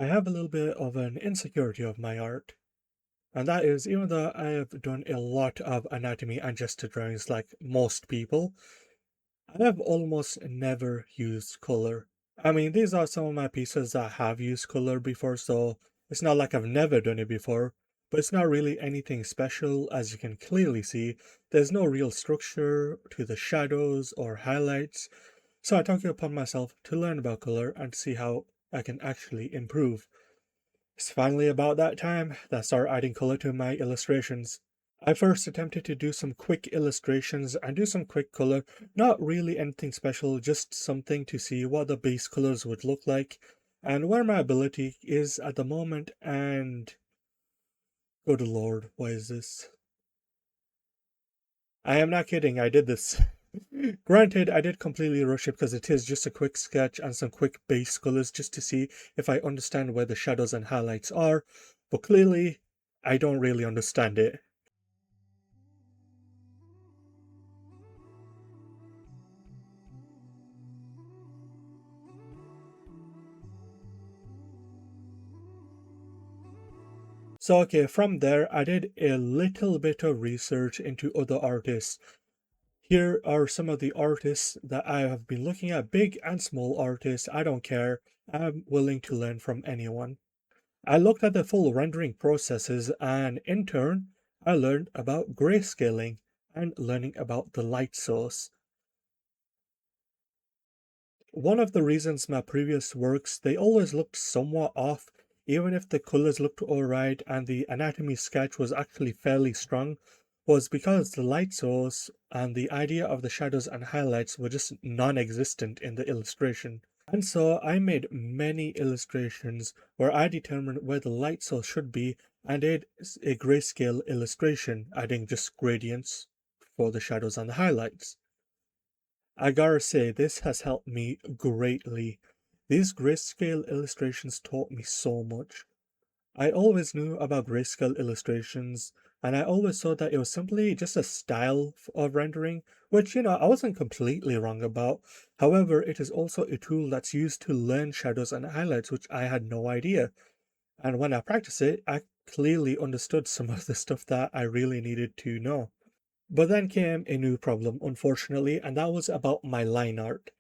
I have a little bit of an insecurity of my art, and that is even though I have done a lot of anatomy and gesture drawings like most people, I have almost never used color. I mean, these are some of my pieces that have used color before, so it's not like I've never done it before, but it's not really anything special. As you can clearly see, there's no real structure to the shadows or highlights, so I took it upon myself to learn about color and see how I can actually improve. It's finally about that time that I started adding color to my illustrations. I first attempted to do some quick illustrations and do some quick color, not really anything special, just something to see what the base colors would look like and where my ability is at the moment. And good lord, what is this? I am not kidding, I did this. Granted, I did completely rush it because it is just a quick sketch and some quick base colors just to see if I understand where the shadows and highlights are, but clearly I don't really understand it. So okay, from there I did a little bit of research into other artists. Here are some of the artists that I have been looking at, big and small artists, I don't care. I'm willing to learn from anyone. I looked at the full rendering processes and in turn, I learned about grayscaling and learning about the light source. One of the reasons my previous works, they always looked somewhat off, even if the colors looked alright and the anatomy sketch was actually fairly strong, was because the light source and the idea of the shadows and highlights were just non-existent in the illustration. And so I made many illustrations where I determined where the light source should be and did a grayscale illustration, adding just gradients for the shadows and the highlights. I gotta say, this has helped me greatly. These grayscale illustrations taught me so much. I always knew about grayscale illustrations, and I always thought that it was simply just a style of rendering, which, I wasn't completely wrong about. However, it is also a tool that's used to learn shadows and highlights, which I had no idea. And when I practiced it, I clearly understood some of the stuff that I really needed to know. But then came a new problem, unfortunately, and that was about my line art.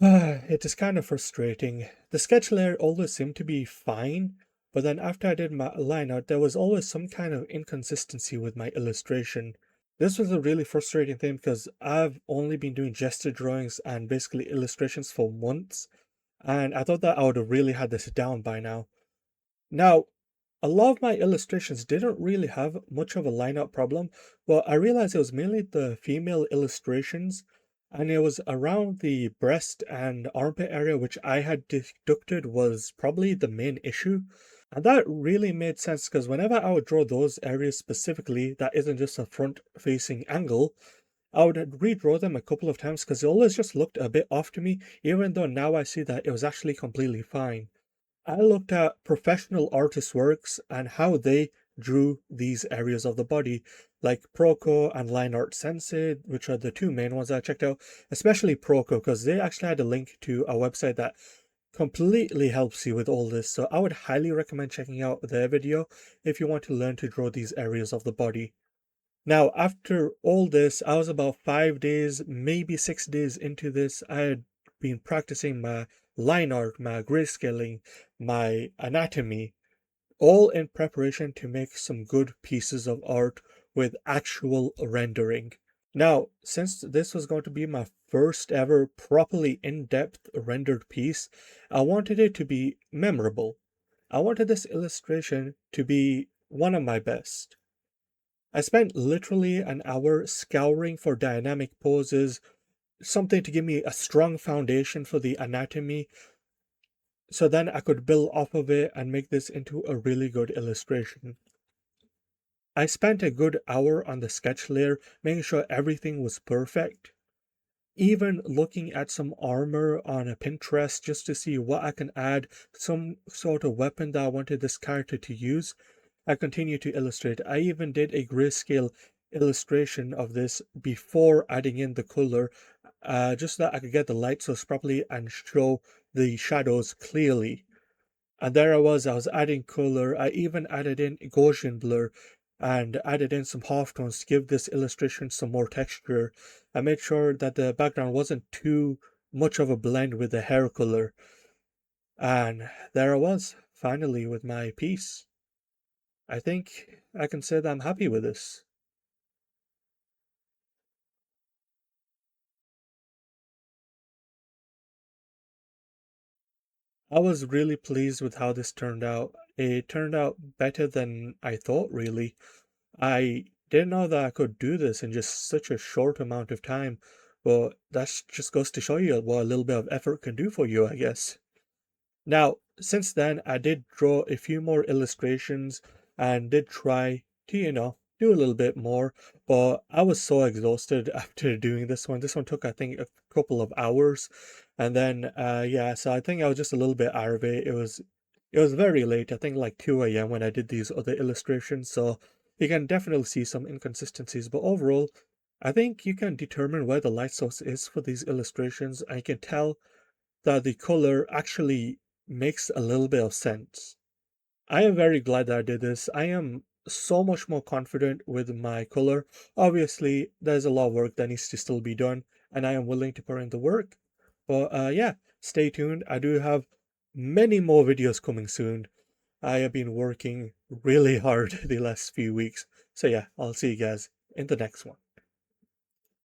It is kind of frustrating. The sketch layer always seemed to be fine, but then after I did my line art, there was always some kind of inconsistency with my illustration. This was a really frustrating thing because I've only been doing gesture drawings and basically illustrations for months, and I thought that I would have really had this down by now. Now, a lot of my illustrations didn't really have much of a line-up problem, but I realized it was mainly the female illustrations, and it was around the breast and armpit area, which I had deducted was probably the main issue. And that really made sense because whenever I would draw those areas specifically, that isn't just a front-facing angle, I would redraw them a couple of times because it always just looked a bit off to me, even though now I see that it was actually completely fine. I looked at professional artists' works and how they drew these areas of the body, like Proco and Line Art Sensei, which are the two main ones I checked out, especially Proco, because they actually had a link to a website that completely helps you with all this. So I would highly recommend checking out their video if you want to learn to draw these areas of the body. Now, after all this, I was about 5 days, maybe 6 days into this. I had been practicing my line art, my grayscaling, my anatomy, all in preparation to make some good pieces of art with actual rendering. Now, since this was going to be my first ever properly in-depth rendered piece, I wanted it to be memorable. I wanted this illustration to be one of my best. I spent literally an hour scouring for dynamic poses, something to give me a strong foundation for the anatomy, so then I could build off of it and make this into a really good illustration. I spent a good hour on the sketch layer, making sure everything was perfect. Even looking at some armor on a Pinterest just to see what I can add, some sort of weapon that I wanted this character to use. I continue to illustrate. I even did a grayscale illustration of this before adding in the color, just so that I could get the light source properly and show the shadows clearly. And there I was adding color. I even added in Gaussian blur and added in some halftones to give this illustration some more texture. I made sure that the background wasn't too much of a blend with the hair color. And there I was, finally, with my piece. I think I can say that I'm happy with this. I was really pleased with how this turned out. It turned out better than I thought, really. I didn't know that I could do this in just such a short amount of time, but that just goes to show you what a little bit of effort can do for you, I guess. Now, since then, I did draw a few more illustrations and did try to, do a little bit more, but I was so exhausted after doing this one. This one took, I think, a couple of hours. And then, yeah, so I think I was just a little bit out of it. It was very late, I think like 2 a.m. when I did these other illustrations. So you can definitely see some inconsistencies, but overall, I think you can determine where the light source is for these illustrations, and you can tell that the color actually makes a little bit of sense. I am very glad that I did this. I am so much more confident with my color. Obviously, there's a lot of work that needs to still be done, and I am willing to put in the work. But yeah, stay tuned. I do have many more videos coming soon. I have been working really hard the last few weeks. So yeah, I'll see you guys in the next one.